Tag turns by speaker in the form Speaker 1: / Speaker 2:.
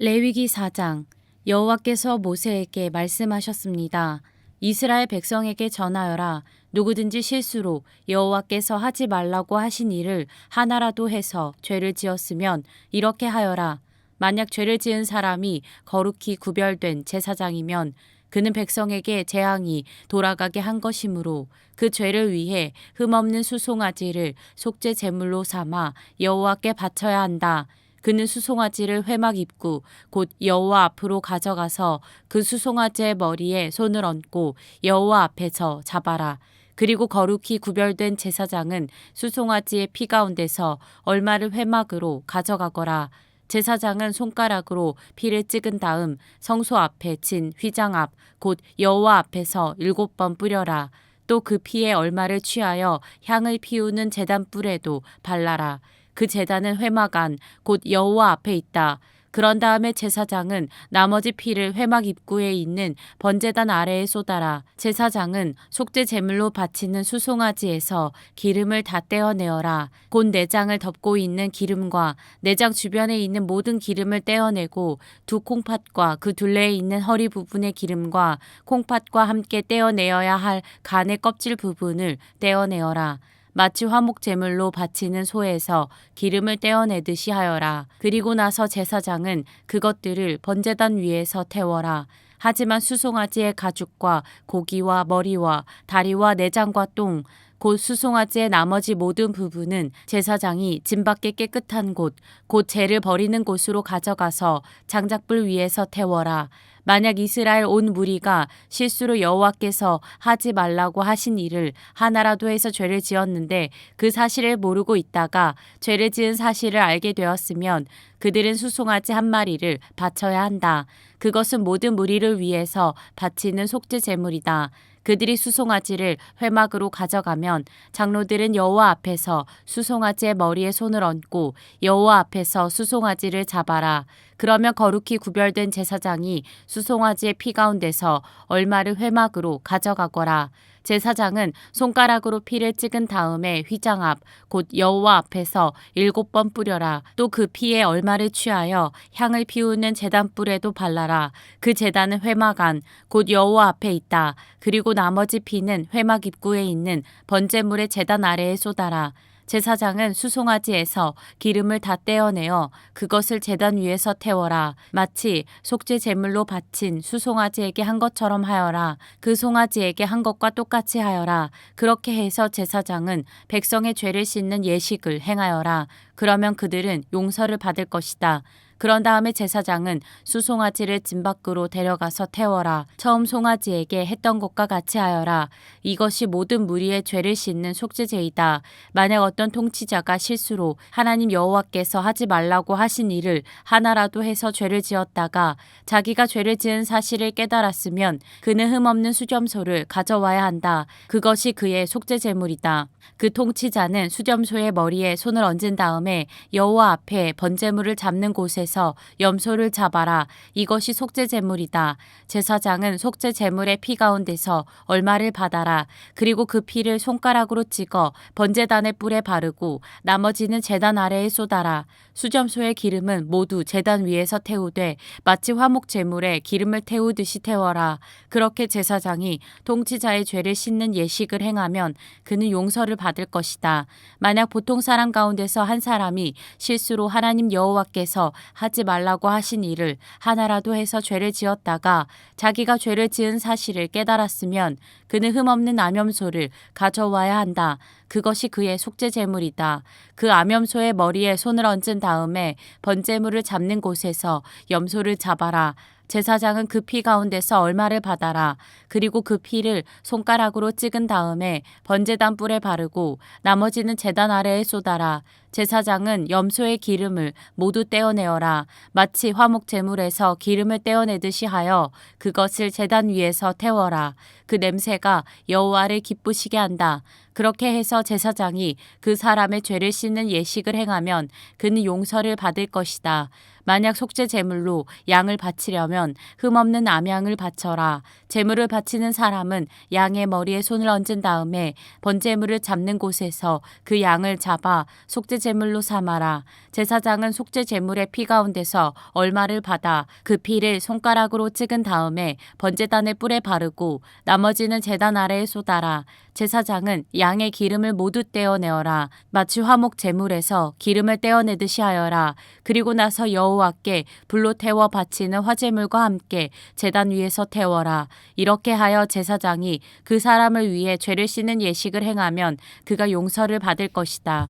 Speaker 1: 레위기 4장. 여호와께서 모세에게 말씀하셨습니다. 이스라엘 백성에게 전하여라. 누구든지 실수로 여호와께서 하지 말라고 하신 일을 하나라도 해서 죄를 지었으면 이렇게 하여라. 만약 죄를 지은 사람이 거룩히 구별된 제사장이면 그는 백성에게 재앙이 돌아가게 한 것이므로 그 죄를 위해 흠없는 수송아지를 속죄 제물로 삼아 여호와께 바쳐야 한다. 그는 수송아지를 회막 입구 곧 여호와 앞으로 가져가서 그 수송아지의 머리에 손을 얹고 여호와 앞에서 잡아라. 그리고 거룩히 구별된 제사장은 수송아지의 피 가운데서 얼마를 회막으로 가져가거라. 제사장은 손가락으로 피를 찍은 다음 성소 앞에 친 휘장 앞 곧 여호와 앞에서 7번 뿌려라. 또 그 피에 얼마를 취하여 향을 피우는 제단 뿔에도 발라라. 그 제단은 회막 안 곧 여호와 앞에 있다. 그런 다음에 제사장은 나머지 피를 회막 입구에 있는 번제단 아래에 쏟아라. 제사장은 속죄 제물로 바치는 수송아지에서 기름을 다 떼어내어라. 곧 내장을 덮고 있는 기름과 내장 주변에 있는 모든 기름을 떼어내고 두 콩팥과 그 둘레에 있는 허리 부분의 기름과 콩팥과 함께 떼어내어야 할 간의 껍질 부분을 떼어내어라. 마치 화목 제물로 바치는 소에서 기름을 떼어내듯이 하여라. 그리고 나서 제사장은 그것들을 번제단 위에서 태워라. 하지만 수송아지의 가죽과 고기와 머리와 다리와 내장과 똥, 곧 수송아지의 나머지 모든 부분은 제사장이 진밖에 깨끗한 곳, 곧 죄를 버리는 곳으로 가져가서 장작불 위에서 태워라. 만약 이스라엘 온 무리가 실수로 여호와께서 하지 말라고 하신 일을 하나라도 해서 죄를 지었는데 그 사실을 모르고 있다가 죄를 지은 사실을 알게 되었으면 그들은 수송아지 한 마리를 바쳐야 한다. 그것은 모든 무리를 위해서 바치는 속죄 제물이다. 그들이 수송아지를 회막으로 가져가면 장로들은 여호와 앞에서 수송아지의 머리에 손을 얹고 여호와 앞에서 수송아지를 잡아라. 그러면 거룩히 구별된 제사장이 수송아지의 피 가운데서 얼마를 회막으로 가져가거라. 제사장은 손가락으로 피를 찍은 다음에 휘장 앞 곧 여호와 앞에서 7번 뿌려라. 또 그 피에 얼마를 취하여 향을 피우는 제단불에도 발라라. 그 제단은 회막 안 곧 여호와 앞에 있다. 그리고 나머지 피는 회막 입구에 있는 번제물의 제단 아래에 쏟아라. 제사장은 수송아지에서 기름을 다 떼어내어 그것을 제단 위에서 태워라. 마치 속죄 제물로 바친 수송아지에게 한 것처럼 하여라. 그 송아지에게 한 것과 똑같이 하여라. 그렇게 해서 제사장은 백성의 죄를 씻는 예식을 행하여라. 그러면 그들은 용서를 받을 것이다. 그런 다음에 제사장은 수송아지를 진 밖으로 데려가서 태워라. 처음 송아지에게 했던 것과 같이 하여라. 이것이 모든 무리의 죄를 씻는 속죄제이다. 만약 어떤 통치자가 실수로 하나님 여호와께서 하지 말라고 하신 일을 하나라도 해서 죄를 지었다가 자기가 죄를 지은 사실을 깨달았으면 그는 흠없는 수점소를 가져와야 한다. 그것이 그의 속죄제물이다. 그 통치자는 수점소의 머리에 손을 얹은 다음에 여호와 앞에 번제물을 잡는 곳에서 염소를 잡아라. 이것이 속죄제물이다. 제사장은 속죄제물의 피 가운데서 얼마를 받아라. 그리고 그 피를 손가락으로 찍어 번제단의 뿔에 바르고 나머지는 제단 아래에 쏟아라. 수점소의 기름은 모두 제단 위에서 태우되 마치 화목 제물에 기름을 태우듯이 태워라. 그렇게 제사장이 통치자의 죄를 씻는 예식을 행하면 그는 용서를 받을 것이다. 만약 보통 사람 가운데서 한 사람이 실수로 하나님 여호와께서 하지 말라고 하신 일을 하나라도 해서 죄를 지었다가 자기가 죄를 지은 사실을 깨달았으면 그는 흠없는 암염소를 가져와야 한다. 그것이 그의 속죄 제물이다. 그 암염소의 머리에 손을 얹은 다음에 번제물을 잡는 곳에서 염소를 잡아라. 제사장은 그 피 가운데서 얼마를 받아라. 그리고 그 피를 손가락으로 찍은 다음에 번제단 뿔에 바르고 나머지는 제단 아래에 쏟아라. 제사장은 염소의 기름을 모두 떼어내어라. 마치 화목 제물에서 기름을 떼어내듯이 하여 그것을 제단 위에서 태워라. 그 냄새가 여호와를 기쁘시게 한다. 그렇게 해서 제사장이 그 사람의 죄를 씻는 예식을 행하면 그는 용서를 받을 것이다. 만약 속죄 제물로 양을 바치려면 흠없는 암양을 바쳐라. 제물을 바치는 사람은 양의 머리에 손을 얹은 다음에 번제물을 잡는 곳에서 그 양을 잡아 속죄 제물로 삼아라. 제사장은 속죄 제물의 피 가운데서 얼마를 받아 그 피를 손가락으로 찍은 다음에 번제단의 뿔에 바르고 나머지는 제단 아래에 쏟아라. 제사장은 양의 기름을 모두 떼어내어라. 마치 화목 제물에서 기름을 떼어내듯이 하여라. 그리고 나서 여호와께 불로 태워 바치는 화제물과 함께 제단 위에서 태워라. 이렇게 하여 제사장이 그 사람을 위해 죄를 씻는 예식을 행하면 그가 용서를 받을 것이다.